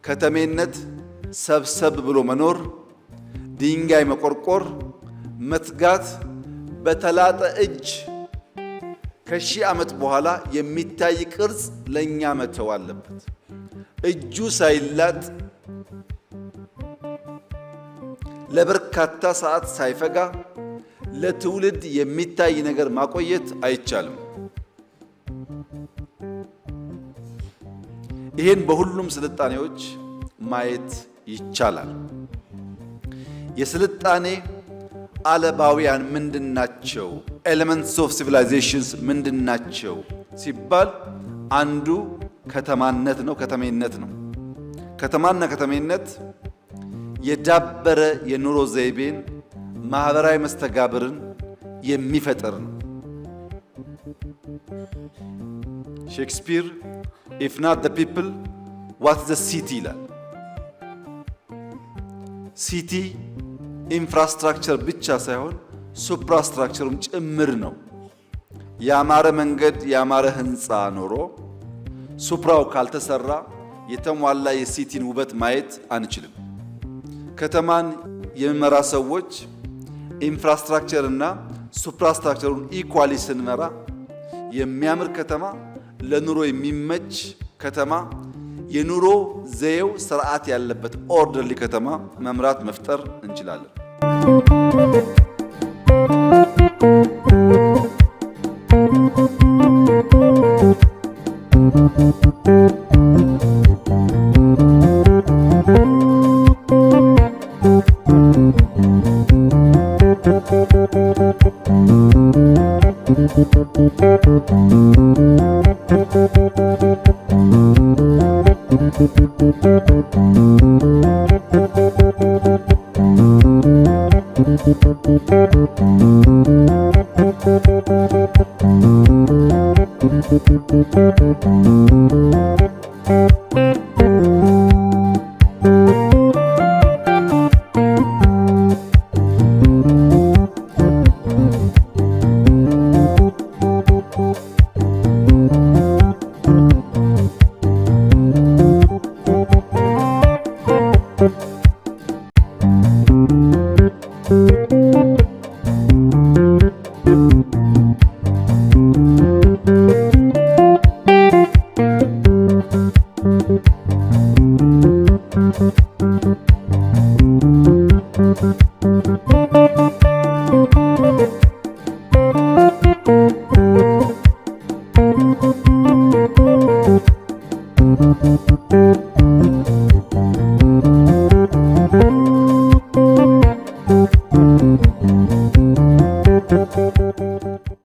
ከተሜነት ሰብሰብ ብሎ መኖር፣ ድንጋይ መቆርቆር፣ መትጋት በተላጠ እጅ ከሺህ ዓመት በኋላ የሚታይ ቅርጽ ለኛ መተው አለበት። እጁ ሳይላጥ ለበርካታ ሰዓት ሳይፈጋ ለትውልድ የሚታይ ነገር ማቆየት አይቻልም። ይሄን በሁሉም ስልጣኔዎች ማየት ይቻላል። የስልጣኔ አለባውያን ምንድናቸው? ኤሌመንትስ ኦፍ ሲቪላይዜሽንስ ምንድናቸው ሲባል አንዱ ከተማነት ነው፣ ከተሜነት ነው። ከተማና ከተሜነት የዳበረ የኑሮ ዘይቤን ማህበራዊ መስተጋብርን የሚፈጥር ነው። ሼክስፒር if not the people what is the city ይላል። ሲቲ ኢንፍራስትራክቸር ብቻ ሳይሆን ሱፕራስትራክቸሩም ጭምር ነው። ያማረ መንገድ ያማረ ህንፃ ኖሮ ሱፕራው ካልተሰራ የተሟላ የሲቲን ውበት ማየት አንችልም። ከተማን የሚመራ ሰዎች ኢንፍራስትራክቸር እና ሱፕራስትራክቸሩን ኢኳሊ ስንመራ የሚያምር ከተማ፣ ለኑሮ የሚመች ከተማ፣ የኑሮ ዘዬው ስርዓት ያለበት ኦርደርሊ ከተማ መምራት መፍጠር እንችላለን። Thank you.